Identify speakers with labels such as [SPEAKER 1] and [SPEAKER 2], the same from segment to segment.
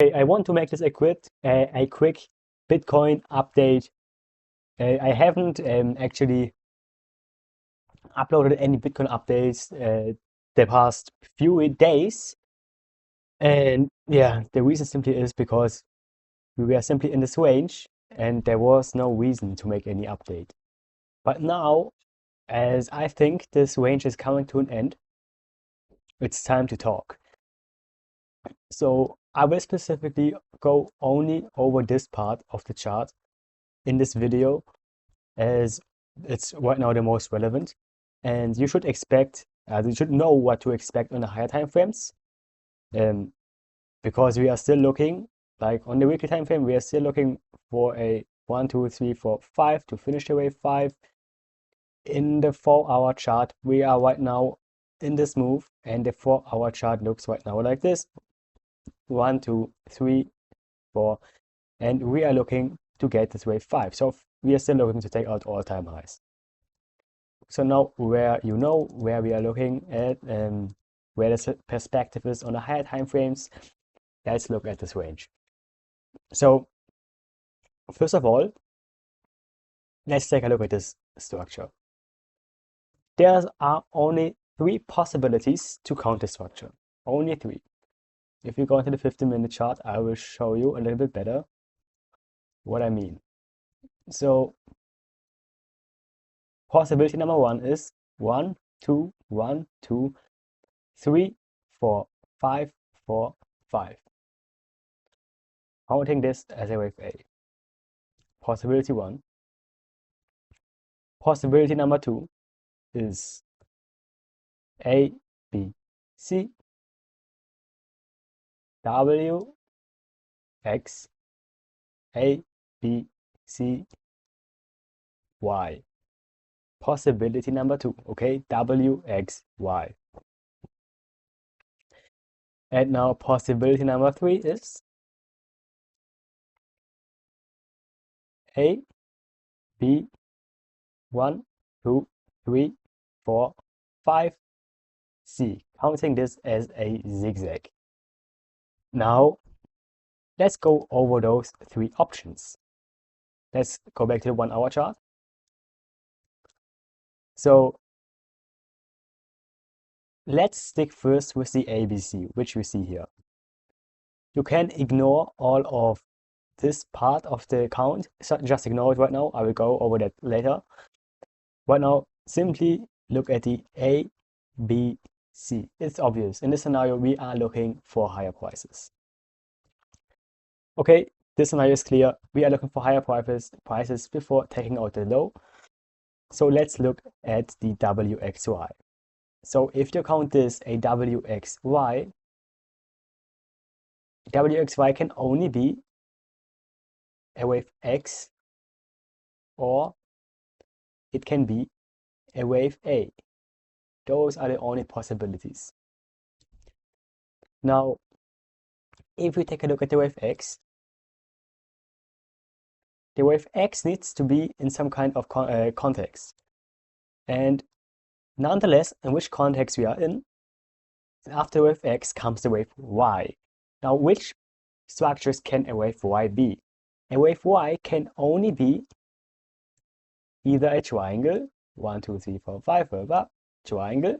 [SPEAKER 1] Okay, I want to make this a quick Bitcoin update. I haven't actually uploaded any Bitcoin updates the past few days, and yeah, the reason simply is because we were simply in this range, and there was no reason to make any update. But now, as I think this range is coming to an end, it's time to talk. So I will specifically go only over this part of the chart in this video, as it's right now the most relevant, and you should know what to expect on the higher time frames, because we are still looking, like on the weekly time frame, we are still looking for a 1 2 3 4 5 to finish the wave 5. In the 4-hour chart, we are right now in this move, and the 4-hour chart looks right now like this: 1 2 3 4, and we are looking to get this wave 5. So we are still looking to take out all-time highs. So now where we are looking at, where the perspective is on the higher time frames, let's look at this range. So first of all, let's take a look at this structure. There are only 3 possibilities to count this structure. Only 3. If you go into the 15-minute chart, I will show you a little bit better what I mean. So possibility number 1 is 1 2 1 2 3 4 5 4 5. Counting this as a wave A. Possibility 1. Possibility number 2 is A, B, C, W, X, A, B, C, Y. Possibility number 2, okay? W, X, Y. And now possibility number 3 is A, B, 1, 2, 3, 4, 5, C. Counting this as a zigzag. Now, let's go over those 3 options. Let's go back to the 1-hour chart. So let's stick first with the ABC, which we see here. You can ignore all of this part of the count. So just ignore it right now. I will go over that later. Right now, simply look at the A, B, C. It's obvious. In this scenario, we are looking for higher prices. Okay, this scenario is clear. We are looking for higher prices before taking out the low. So let's look at the WXY. So if you count this a WXY, WXY can only be a wave X, or it can be a wave A. Those are the only possibilities. Now, if we take a look at the wave X, the wave X needs to be in some kind of context. And nonetheless, in which context we are in, after wave X comes the wave Y. Now, which structures can a wave Y be? A wave Y can only be either a triangle, 1 2 3 4 5, triangle.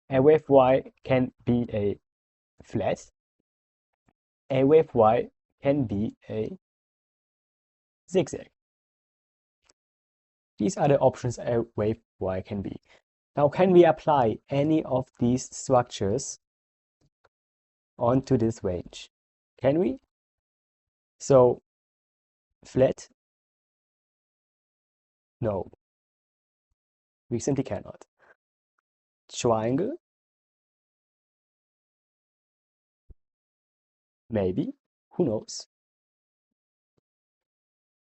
[SPEAKER 1] A wave Y can be a flat. A wave Y can be a zigzag. These are the options a wave Y can be. Now, can we apply any of these structures onto this range? Can we? So, flat? No. We simply cannot. Triangle? Maybe. Who knows?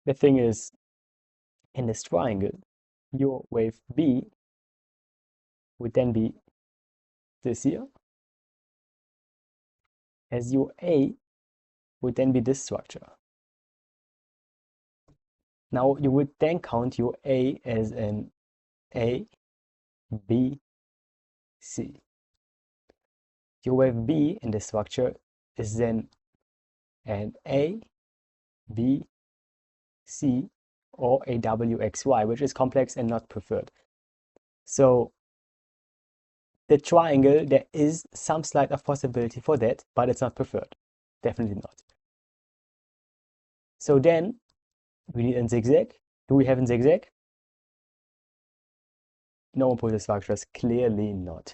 [SPEAKER 1] The thing is, in this triangle, your wave B would then be this here, as your A would then be this structure. Now you would then count your A as an A, B, C. Your wave B in the structure is then an A, B, C, or a WXY, which is complex and not preferred. So the triangle, there is some slight of possibility for that, but it's not preferred. Definitely not. So then we need a zigzag. Do we have a zigzag? No opposite structures, clearly not.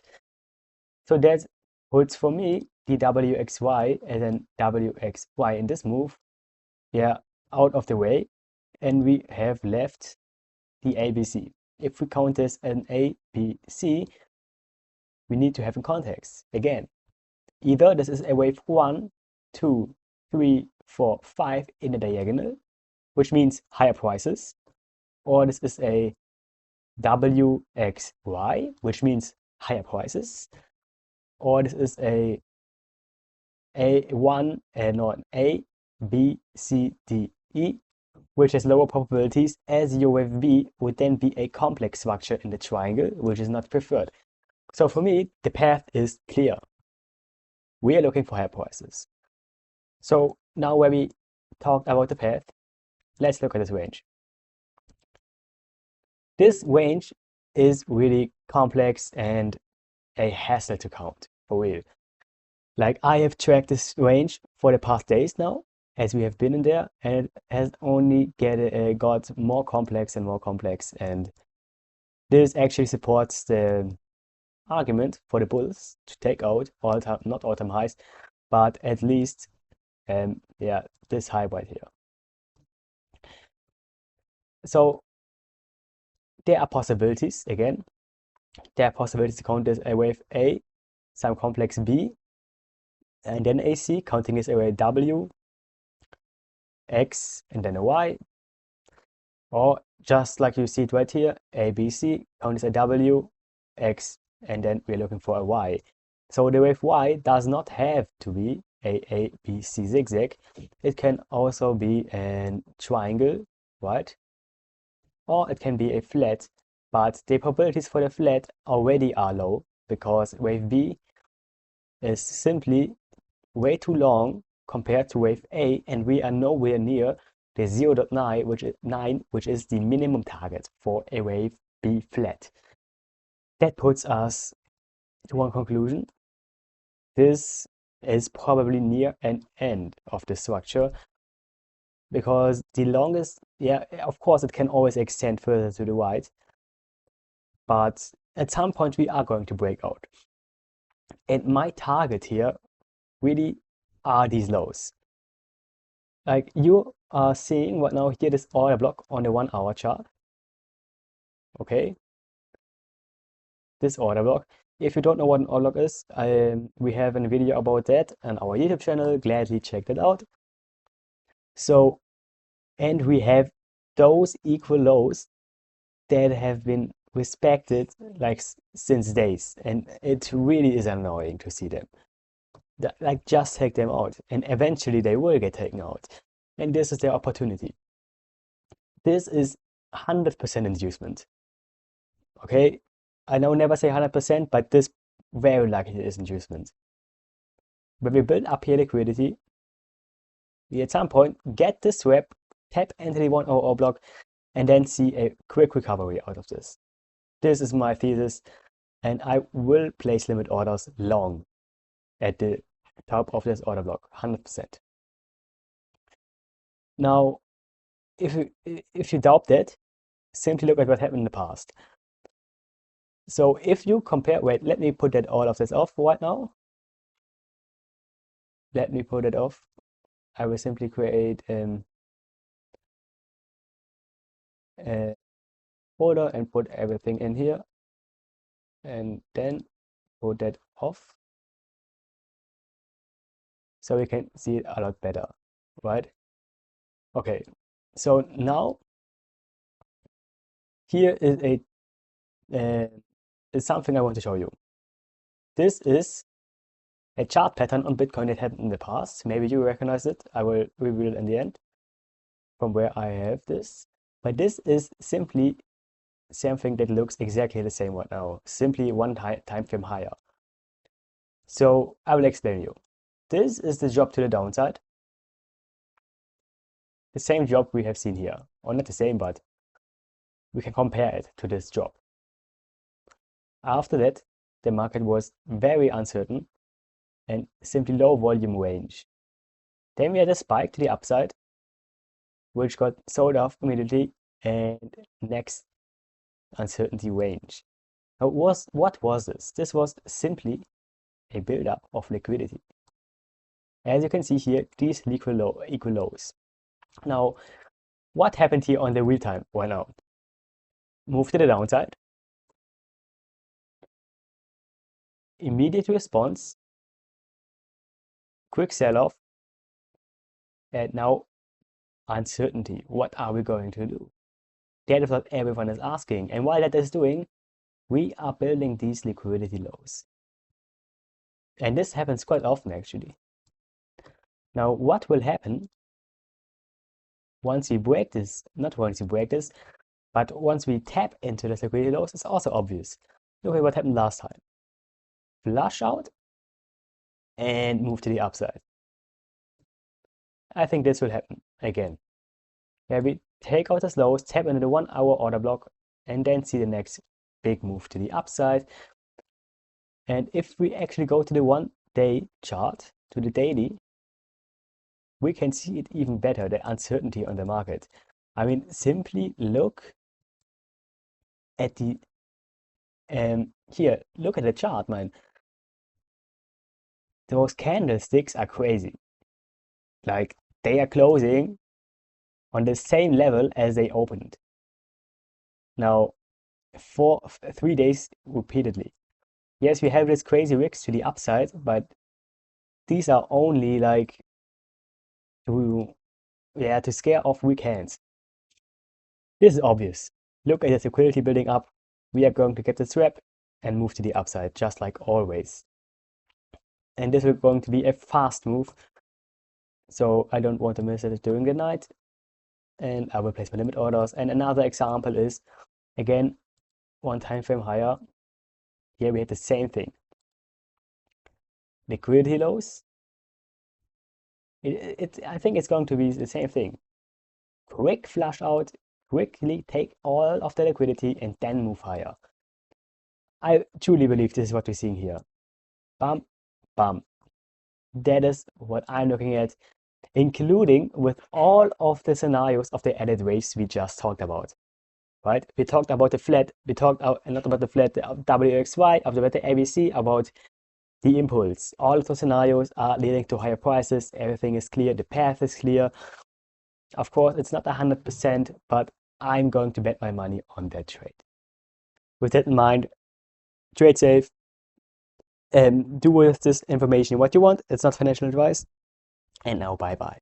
[SPEAKER 1] So that puts for me the WXY and then WXY in this move, yeah, out of the way. And we have left the ABC. If we count this an ABC, we need to have in context. Again, either this is a wave 1, 2, 3, 4, 5 in a diagonal, which means higher prices, or this is a WXY, which means higher prices, or this is a A1 and not A, B, C, D, E, which has lower probabilities, as your wave B would then be a complex structure in the triangle, which is not preferred. So for me, the path is clear. We are looking for higher prices. So now when we talked about the path, let's look at this range. This range is really complex and a hassle to count, for real. Like, I have tracked this range for the past days now, as we have been in there, and it has only got more complex and more complex. And this actually supports the argument for the bulls to take out all time, not all-time highs, but at least, yeah, this high right here. So there are possibilities again. There are possibilities to count this a wave A, some complex B, and then AC, counting this a wave W, X, and then a Y. Or just like you see it right here, A, B, C, count this a W, X, and then we're looking for a Y. So the wave Y does not have to be a B, C zigzag. It can also be a triangle, right? Or it can be a flat, but the probabilities for the flat already are low because wave B is simply way too long compared to wave A, and we are nowhere near the 0.9, which is the minimum target for a wave B flat. That puts us to one conclusion. This is probably near an end of the structure, because the longest, yeah, of course it can always extend further to the right, but at some point we are going to break out. And my target here really are these lows. Like you are seeing right now here, this order block on the 1 hour chart. Okay, this order block. If you don't know what an order block is, we have a video about that on our YouTube channel. Gladly check that out. So, and we have those equal lows that have been respected like since days, and it really is annoying to see them. Like, just take them out, and eventually they will get taken out, and this is their opportunity. This is 100% inducement. Okay, I know never say 100%, but this very likely is inducement. When we build up here liquidity, we at some point get this swap, tap into the 1 hour block, and then see a quick recovery out of this. This is my thesis, and I will place limit orders long at the top of this order block, 100%. Now, if you doubt that, simply look at what happened in the past. So if you compare, wait, let me put that all of this off right now. Let me put it off. I will simply create a folder and put everything in here, and then put that off so we can see it a lot better, right? Okay, so now here is something I want to show you. This is a chart pattern on Bitcoin that happened in the past. Maybe you recognize it. I will reveal it in the end from where I have this. But this is simply something that looks exactly the same right now, simply one time frame higher. So I will explain you. This is the drop to the downside. the same drop we have seen here, or not the same, but we can compare it to this drop. After that, the market was very uncertain and simply low volume range. Then we had a spike to the upside, which got sold off immediately, and next uncertainty range. Now, what was this? This was simply a buildup of liquidity. As you can see here, these equal lows. Now, what happened here on the real time? Well, now, move to the downside. Immediate response, quick sell-off, and now uncertainty. What are we going to do? That is what everyone is asking. And while that is doing, we are building these liquidity lows. And this happens quite often, actually. Now, what will happen once we break this? Not once we break this, but once we tap into the liquidity lows, it's also obvious. Look at what happened last time. Flush out and move to the upside. I think this will happen again. Where we take out the lows, tap into the 1 hour order block, and then see the next big move to the upside. And if we actually go to the 1 day chart, to the daily, we can see it even better, the uncertainty on the market. I mean, simply look at the here, look at the chart, man. Those candlesticks are crazy. Like, they are closing on the same level as they opened. Now, for 3 days repeatedly. Yes, we have this crazy wicks to the upside, but these are only like to scare off weak hands. This is obvious. Look at the liquidity building up. We are going to get the trap and move to the upside, just like always. And this is going to be a fast move, so I don't want to miss it during the night. And I will place my limit orders. And another example is, again, 1 time frame higher. Here we had the same thing. Liquidity lows. I think it's going to be the same thing. Quick flush out, quickly take all of the liquidity and then move higher. I truly believe this is what we're seeing here. Bam, bam. That is what I'm looking at, including with all of the scenarios of the Elliott waves we just talked about. Right? We talked about the flat, we talked not about the flat, the WXY, about the ABC, about the impulse. All of those scenarios are leading to higher prices. Everything is clear. The path is clear. Of course, it's not 100%, but I'm going to bet my money on that trade. With that in mind, trade safe. Do with this information what you want. It's not financial advice. And now, bye-bye.